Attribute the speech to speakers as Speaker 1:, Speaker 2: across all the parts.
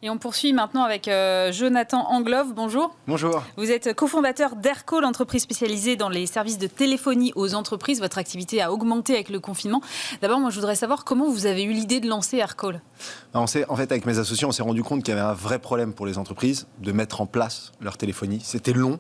Speaker 1: Et on poursuit maintenant avec Jonathan Anglove. Bonjour.
Speaker 2: Bonjour.
Speaker 1: Vous êtes cofondateur d'Aircall, entreprise spécialisée dans les services de téléphonie aux entreprises. Votre activité a augmenté avec le confinement. D'abord, moi, je voudrais savoir comment vous avez eu l'idée de lancer Aircall.
Speaker 2: En fait, avec mes associés, on s'est rendu compte qu'il y avait un vrai problème pour les entreprises de mettre en place leur téléphonie. C'était long.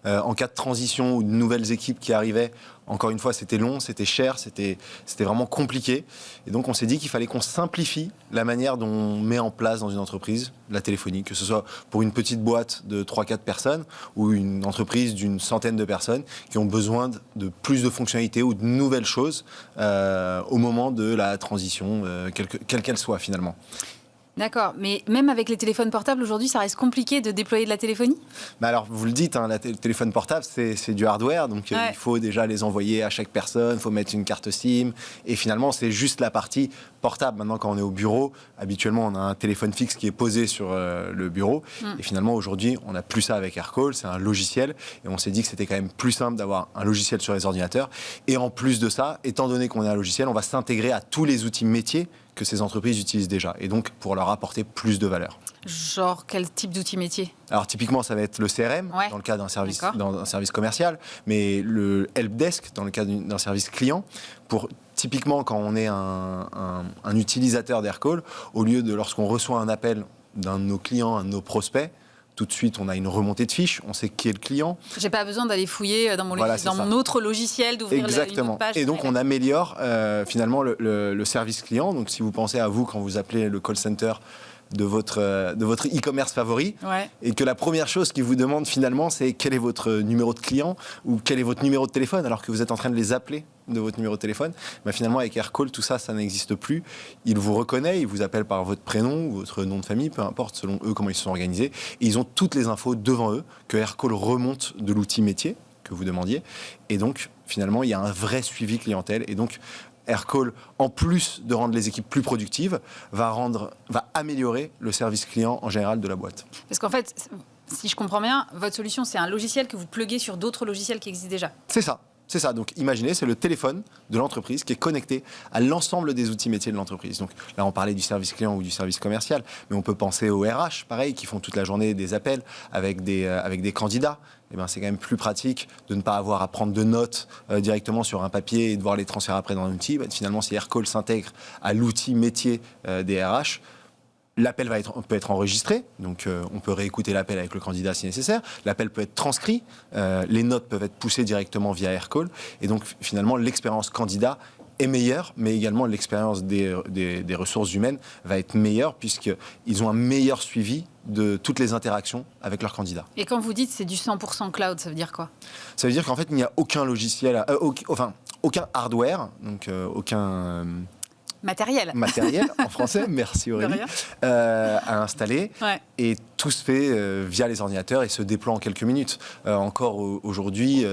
Speaker 2: En cas de transition ou de nouvelles équipes qui arrivaient, encore une fois, c'était long, c'était cher, c'était vraiment compliqué. Et donc, on s'est dit qu'il fallait qu'on simplifie la manière dont on met en place dans une entreprise la téléphonie, que ce soit pour une petite boîte de 3-4 personnes ou une entreprise d'une centaine de personnes qui ont besoin de plus de fonctionnalités ou de nouvelles choses au moment de la transition, quelle qu'elle soit finalement.
Speaker 1: D'accord, mais même avec les téléphones portables, aujourd'hui, ça reste compliqué de déployer de la téléphonie ?
Speaker 2: Alors, vous le dites, le téléphone portable, c'est du hardware, donc il faut déjà les envoyer à chaque personne, il faut mettre une carte SIM, et finalement, c'est juste la partie portable. Maintenant, quand on est au bureau, habituellement, on a un téléphone fixe qui est posé sur le bureau, et finalement, aujourd'hui, on n'a plus ça avec Aircall, c'est un logiciel, et on s'est dit que c'était quand même plus simple d'avoir un logiciel sur les ordinateurs, et en plus de ça, étant donné qu'on est un logiciel, on va s'intégrer à tous les outils métiers que ces entreprises utilisent déjà, et donc pour leur apporter plus de valeur.
Speaker 1: Genre, quel type d'outils métiers ?
Speaker 2: Alors typiquement, ça va être le CRM, dans le cas d'un service, commercial, mais le helpdesk dans le cas d'un service client. Typiquement, quand on est un utilisateur d'Aircall, au lieu de lorsqu'on reçoit un appel d'un de nos clients, un de nos prospects, tout de suite, on a une remontée de fiches, on sait qui est le client.
Speaker 1: J'ai pas besoin d'aller fouiller dans mon autre logiciel, d'ouvrir une autre page.
Speaker 2: Et donc, on améliore finalement le service client. Donc, si vous pensez à vous quand vous appelez le call center de votre e-commerce favori, et que la première chose qu'ils vous demandent finalement, c'est quel est votre numéro de client ou quel est votre numéro de téléphone, alors que vous êtes en train de les appeler de votre numéro de téléphone, finalement avec Aircall, tout ça, ça n'existe plus. Il vous reconnaît, il vous appelle par votre prénom ou votre nom de famille, peu importe selon eux comment ils se sont organisés, et ils ont toutes les infos devant eux, que Aircall remonte de l'outil métier que vous demandiez, et donc finalement il y a un vrai suivi clientèle, et donc Aircall, en plus de rendre les équipes plus productives, va améliorer le service client en général de la boîte.
Speaker 1: Parce qu'en fait, si je comprends bien, votre solution, c'est un logiciel que vous pluguez sur d'autres logiciels qui existent déjà.
Speaker 2: C'est ça. C'est ça. Donc, imaginez, c'est le téléphone de l'entreprise qui est connecté à l'ensemble des outils métiers de l'entreprise. Donc, là, on parlait du service client ou du service commercial, mais on peut penser aux RH, pareil, qui font toute la journée des appels avec des candidats. Eh bien, c'est quand même plus pratique de ne pas avoir à prendre de notes directement sur un papier et devoir les transférer après dans un outil. Finalement, si Aircall s'intègre à l'outil métier des RH, l'appel peut être enregistré, donc on peut réécouter l'appel avec le candidat si nécessaire. L'appel peut être transcrit, les notes peuvent être poussées directement via Aircall. Et donc finalement, l'expérience candidat est meilleure, mais également l'expérience des ressources humaines va être meilleure puisqu'ils ont un meilleur suivi de toutes les interactions avec leurs candidats.
Speaker 1: Et quand vous dites c'est du 100% cloud, ça veut dire quoi ?
Speaker 2: Ça veut dire qu'en fait, il n'y a aucun logiciel, aucun hardware, donc aucun...
Speaker 1: Matériel
Speaker 2: en français, merci Aurélie, à installer. Et tout se fait via les ordinateurs et se déploie en quelques minutes. Encore aujourd'hui,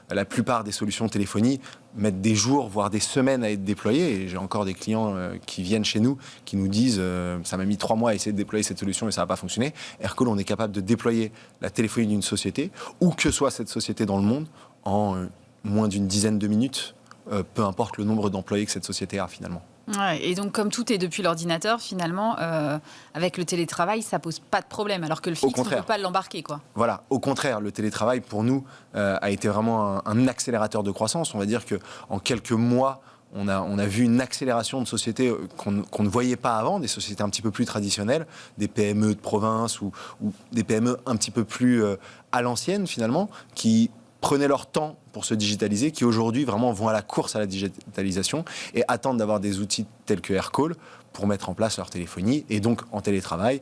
Speaker 2: la plupart des solutions de téléphonie mettent des jours, voire des semaines à être déployées. Et j'ai encore des clients qui viennent chez nous, qui nous disent ça m'a mis 3 mois à essayer de déployer cette solution et ça n'a pas fonctionné. Aircall, on est capable de déployer la téléphonie d'une société, où que soit cette société dans le monde, en moins d'une dizaine de minutes, peu importe le nombre d'employés que cette société a finalement.
Speaker 1: Ouais, et donc, comme tout est depuis l'ordinateur, finalement, avec le télétravail, ça pose pas de problème, alors que le fixe, on ne peut pas l'embarquer, quoi.
Speaker 2: Voilà, au contraire, le télétravail, pour nous, a été vraiment un accélérateur de croissance. On va dire qu'en quelques mois, on a vu une accélération de sociétés qu'on ne voyait pas avant, des sociétés un petit peu plus traditionnelles, des PME de province ou des PME un petit peu plus à l'ancienne, finalement, qui prenaient leur temps pour se digitaliser, qui aujourd'hui vraiment vont à la course à la digitalisation et attendent d'avoir des outils tels que Aircall pour mettre en place leur téléphonie et donc en télétravail,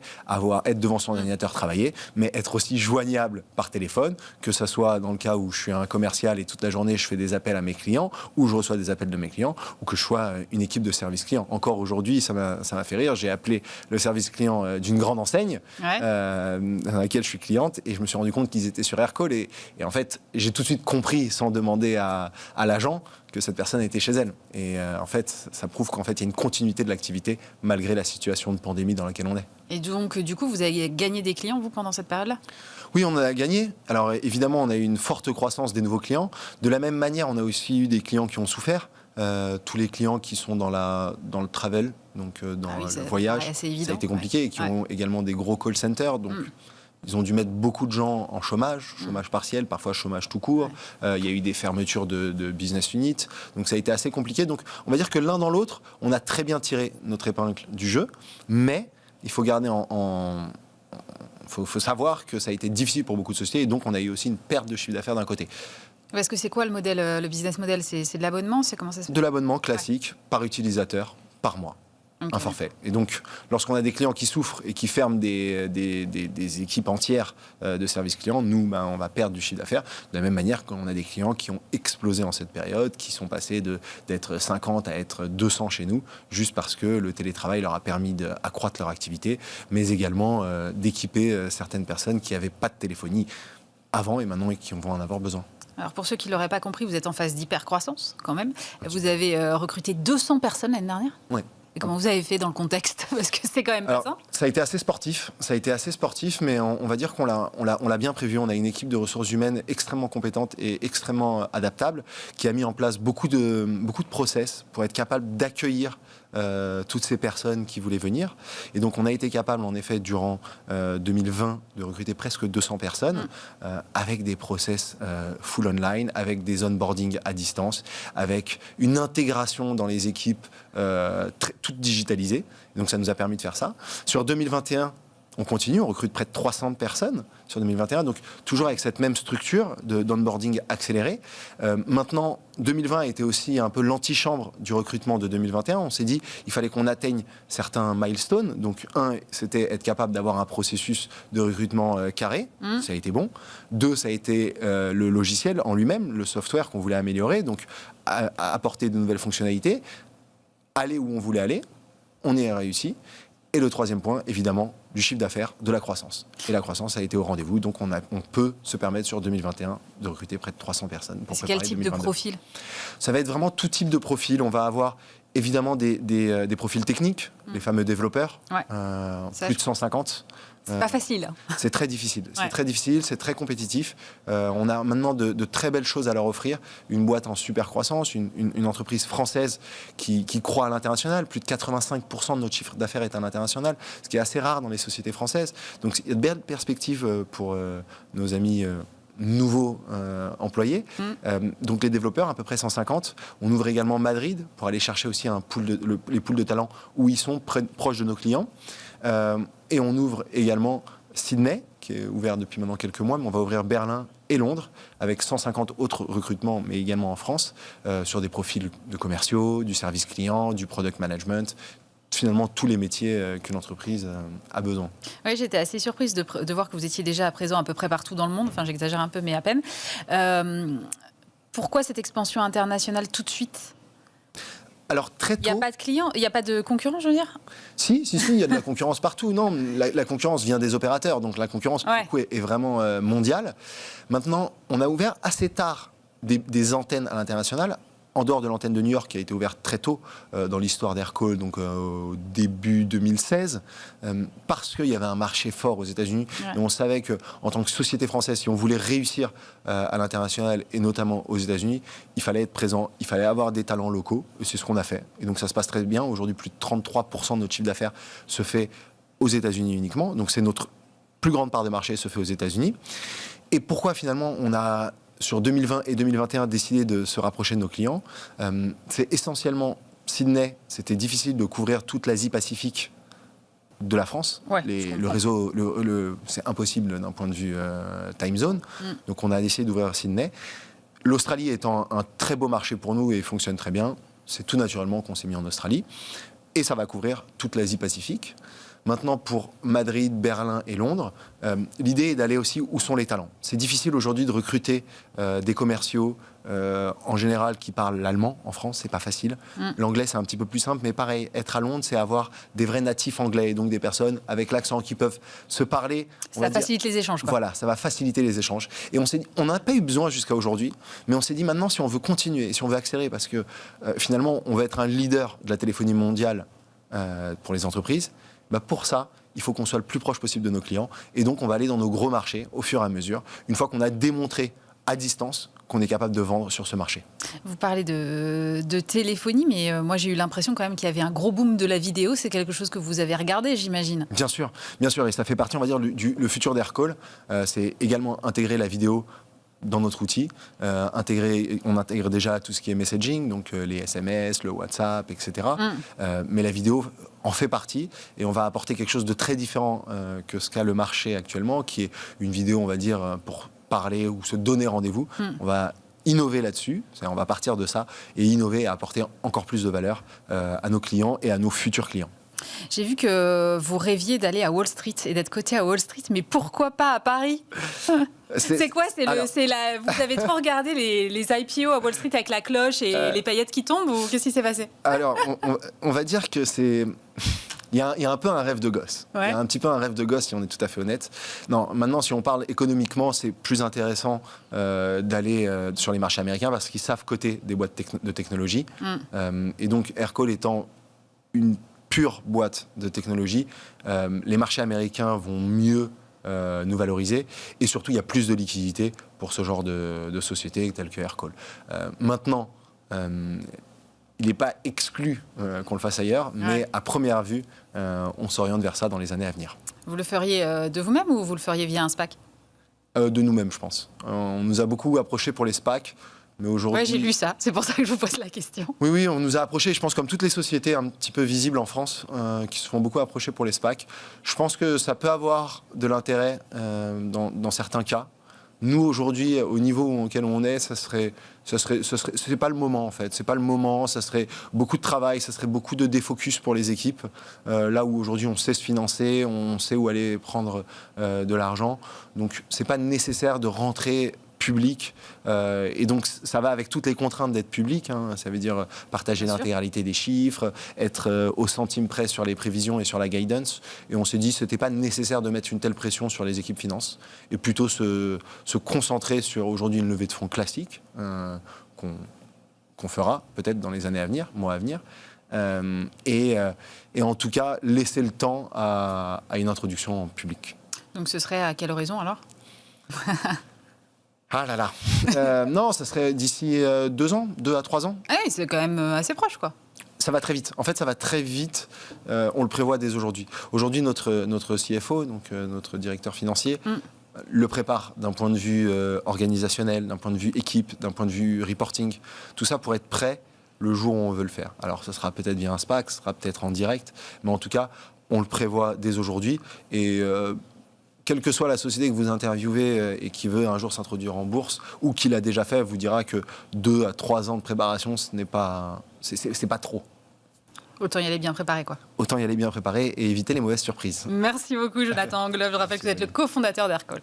Speaker 2: être devant son ordinateur, travailler, mais être aussi joignable par téléphone, que ce soit dans le cas où je suis un commercial et toute la journée je fais des appels à mes clients, ou je reçois des appels de mes clients, ou que je sois une équipe de service client. Encore aujourd'hui, ça m'a fait rire, j'ai appelé le service client d'une grande enseigne dans laquelle je suis cliente et je me suis rendu compte qu'ils étaient sur Aircall et en fait, j'ai tout de suite compris sans demander à l'agent que cette personne était chez elle. Et en fait, ça prouve qu'en fait, il y a une continuité de l'activité malgré la situation de pandémie dans laquelle on est.
Speaker 1: Et donc, du coup, vous avez gagné des clients, vous, pendant cette période-là ?
Speaker 2: Oui, on a gagné. Alors, évidemment, on a eu une forte croissance des nouveaux clients. De la même manière, on a aussi eu des clients qui ont souffert. tous les clients qui sont dans le travel, donc dans le voyage, ça a été compliqué, et qui ont également des gros call centers. Donc, ils ont dû mettre beaucoup de gens en chômage partiel, parfois chômage tout court. Il y a eu des fermetures de business units. Donc ça a été assez compliqué. Donc on va dire que l'un dans l'autre, on a très bien tiré notre épingle du jeu. Mais il faut garder faut savoir que ça a été difficile pour beaucoup de sociétés. Et donc on a eu aussi une perte de chiffre d'affaires d'un côté.
Speaker 1: Parce que c'est quoi le business model? C'est de l'abonnement? C'est comment ça se fait?
Speaker 2: De l'abonnement classique, par utilisateur, par mois. Un forfait. Et donc, lorsqu'on a des clients qui souffrent et qui ferment des équipes entières de service client, nous, on va perdre du chiffre d'affaires. De la même manière qu'on a des clients qui ont explosé en cette période, qui sont passés d'être 50 à être 200 chez nous, juste parce que le télétravail leur a permis d'accroître leur activité, mais également d'équiper certaines personnes qui n'avaient pas de téléphonie avant et maintenant et qui vont en avoir besoin.
Speaker 1: Alors pour ceux qui ne l'auraient pas compris, vous êtes en phase d'hypercroissance quand même. Vous avez recruté 200 personnes l'année dernière?
Speaker 2: Oui.
Speaker 1: Et comment vous avez fait dans le contexte? Parce que c'est quand même pas simple.
Speaker 2: Ça a été assez sportif, mais on va dire qu'on l'a bien prévu. On a une équipe de ressources humaines extrêmement compétente et extrêmement adaptable, qui a mis en place beaucoup de process pour être capable d'accueillir toutes ces personnes qui voulaient venir. Et donc on a été capable, en effet, durant 2020, de recruter presque 200 personnes, avec des process full online, avec des onboarding à distance, avec une intégration dans les équipes toutes digitalisées. Et donc ça nous a permis de faire ça. Sur 2021, on continue, on recrute près de 300 personnes sur 2021, donc toujours avec cette même structure d'onboarding accéléré. Maintenant, 2020 était aussi un peu l'antichambre du recrutement de 2021. On s'est dit il fallait qu'on atteigne certains milestones. Donc, c'était être capable d'avoir un processus de recrutement carré. Ça a été bon. 2, ça a été le logiciel en lui-même, le software qu'on voulait améliorer, donc apporter de nouvelles fonctionnalités, aller où on voulait aller. On y a réussi. Et le 3e point, évidemment, du chiffre d'affaires, de la croissance. Et la croissance a été au rendez-vous, donc on peut se permettre sur 2021 de recruter près de 300 personnes.
Speaker 1: C'est quel type 2022. De profil? Ça
Speaker 2: va être vraiment tout type de profil. On va avoir évidemment des profils techniques, les fameux développeurs, plus de 150.
Speaker 1: C'est pas facile.
Speaker 2: C'est très difficile. C'est très difficile, c'est très compétitif. On a maintenant de très belles choses à leur offrir. Une boîte en super croissance, une entreprise française qui croît à l'international. Plus de 85% de notre chiffre d'affaires est à l'international, ce qui est assez rare dans les sociétés françaises. Donc il y a de belles perspectives pour nos amis nouveaux employés. Donc les développeurs, à peu près 150. On ouvre également Madrid pour aller chercher aussi les pools de talents où ils sont proches de nos clients. Et on ouvre également Sydney, qui est ouvert depuis maintenant quelques mois, mais on va ouvrir Berlin et Londres, avec 150 autres recrutements, mais également en France, sur des profils de commerciaux, du service client, du product management, finalement tous les métiers qu'une entreprise a besoin.
Speaker 1: Oui, j'étais assez surprise de voir que vous étiez déjà à présent à peu près partout dans le monde, enfin j'exagère un peu, mais à peine. Pourquoi cette expansion internationale tout de suite ?
Speaker 2: Alors très tôt...
Speaker 1: Il n'y a pas de clients, il n'y a pas de concurrents, je veux dire ?
Speaker 2: Si, il y a de la concurrence partout. Non, la concurrence vient des opérateurs, donc la concurrence est vraiment mondiale. Maintenant, on a ouvert assez tard des antennes à l'international, en dehors de l'antenne de New York qui a été ouverte très tôt dans l'histoire d'Aircall, donc au début 2016, parce qu'il y avait un marché fort aux États-Unis. Et on savait qu'en tant que société française, si on voulait réussir à l'international et notamment aux États-Unis, il fallait être présent, il fallait avoir des talents locaux. Et c'est ce qu'on a fait. Et donc ça se passe très bien. Aujourd'hui, plus de 33% de notre chiffre d'affaires se fait aux États-Unis uniquement. Donc c'est notre plus grande part de marché se fait aux États-Unis. Et pourquoi finalement on a sur 2020 et 2021, décidé de se rapprocher de nos clients. C'est essentiellement Sydney. C'était difficile de couvrir toute l'Asie-Pacifique de la France. Le réseau, c'est impossible d'un point de vue time zone. Donc, on a décidé d'ouvrir Sydney. L'Australie étant un très beau marché pour nous et fonctionne très bien, c'est tout naturellement qu'on s'est mis en Australie. Et ça va couvrir toute l'Asie-Pacifique. Maintenant, pour Madrid, Berlin et Londres, l'idée est d'aller aussi où sont les talents. C'est difficile aujourd'hui de recruter des commerciaux, en général, qui parlent l'allemand. En France, c'est pas facile. L'anglais, c'est un petit peu plus simple, mais pareil, être à Londres, c'est avoir des vrais natifs anglais, et donc des personnes avec l'accent qui peuvent se parler.
Speaker 1: Ça facilite les échanges, quoi.
Speaker 2: Voilà, ça va faciliter les échanges. Et on n'a pas eu besoin jusqu'à aujourd'hui, mais on s'est dit maintenant, si on veut continuer, si on veut accélérer, parce que finalement, on va être un leader de la téléphonie mondiale pour les entreprises, pour ça, il faut qu'on soit le plus proche possible de nos clients. Et donc, on va aller dans nos gros marchés au fur et à mesure. Une fois qu'on a démontré à distance qu'on est capable de vendre sur ce marché.
Speaker 1: Vous parlez de téléphonie, mais moi j'ai eu l'impression quand même qu'il y avait un gros boom de la vidéo. C'est quelque chose que vous avez regardé, j'imagine.
Speaker 2: Bien sûr, et ça fait partie, on va dire, le futur d'Aircall. C'est également intégrer la vidéo dans notre outil. On intègre déjà tout ce qui est messaging, donc les SMS, le WhatsApp, etc. Mais la vidéo en fait partie, et on va apporter quelque chose de très différent que ce qu'a le marché actuellement, qui est une vidéo, on va dire, pour parler ou se donner rendez-vous. On va innover là-dessus, on va partir de ça et innover et apporter encore plus de valeur à nos clients et à nos futurs clients.
Speaker 1: J'ai vu que vous rêviez d'aller à Wall Street et d'être coté à Wall Street, mais pourquoi pas à Paris? C'est quoi? Vous avez trop regardé les IPO à Wall Street avec la cloche et les paillettes qui tombent, ou qu'est-ce qui s'est passé?
Speaker 2: Alors, on va dire que c'est... Il y a un peu un rêve de gosse.
Speaker 1: Ouais.
Speaker 2: Il y a un petit peu un rêve de gosse, si on est tout à fait honnête. Non, maintenant, si on parle économiquement, c'est plus intéressant d'aller sur les marchés américains parce qu'ils savent coter des boîtes de technologie. Et donc, Aircall étant une pure boîte de technologie, les marchés américains vont mieux nous valoriser. Et surtout, il y a plus de liquidité pour ce genre de société telle que Aircall. Maintenant, il n'est pas exclu qu'on le fasse ailleurs, mais à première vue, on s'oriente vers ça dans les années à venir.
Speaker 1: Vous le feriez de vous-même ou vous le feriez via un SPAC?
Speaker 2: De nous-mêmes, je pense. On nous a beaucoup approchés pour les SPAC, mais aujourd'hui...
Speaker 1: Oui, j'ai lu ça, c'est pour ça que je vous pose la question.
Speaker 2: Oui, on nous a approchés, je pense, comme toutes les sociétés un petit peu visibles en France, qui se font beaucoup approcher pour les SPAC. Je pense que ça peut avoir de l'intérêt dans certains cas. Nous, aujourd'hui, au niveau auquel on est, c'est pas le moment, en fait. C'est pas le moment, ça serait beaucoup de travail, ça serait beaucoup de défocus pour les équipes. Là où aujourd'hui, on sait se financer, on sait où aller prendre de l'argent. Donc, c'est pas nécessaire de rentrer public. Et donc, ça va avec toutes les contraintes d'être public. Ça veut dire partager l'intégralité des chiffres, être au centime près sur les prévisions et sur la guidance. Et on s'est dit que ce n'était pas nécessaire de mettre une telle pression sur les équipes finances et plutôt se concentrer sur aujourd'hui une levée de fonds classique qu'on fera peut-être dans les années à venir, mois à venir. Et en tout cas, laisser le temps à une introduction en public.
Speaker 1: Donc, ce serait à quel horizon alors?
Speaker 2: Ah là là. Non, ça serait d'ici 2 ans, 2 à 3 ans.
Speaker 1: Ah oui, c'est quand même assez proche, quoi.
Speaker 2: Ça va très vite. En fait, ça va très vite. On le prévoit dès aujourd'hui. Aujourd'hui, notre CFO, donc notre directeur financier, le prépare d'un point de vue organisationnel, d'un point de vue équipe, d'un point de vue reporting. Tout ça pour être prêt le jour où on veut le faire. Alors, ce sera peut-être via un SPAC, ce sera peut-être en direct, mais en tout cas, on le prévoit dès aujourd'hui. Et quelle que soit la société que vous interviewez et qui veut un jour s'introduire en bourse ou qui l'a déjà fait, vous dira que 2 à 3 ans de préparation, ce n'est pas, c'est pas trop.
Speaker 1: Autant y aller bien préparé, quoi.
Speaker 2: Autant y aller bien préparé et éviter les mauvaises surprises.
Speaker 1: Merci beaucoup, Jonathan Anglove. Je rappelle que vous êtes le cofondateur d'Aircall.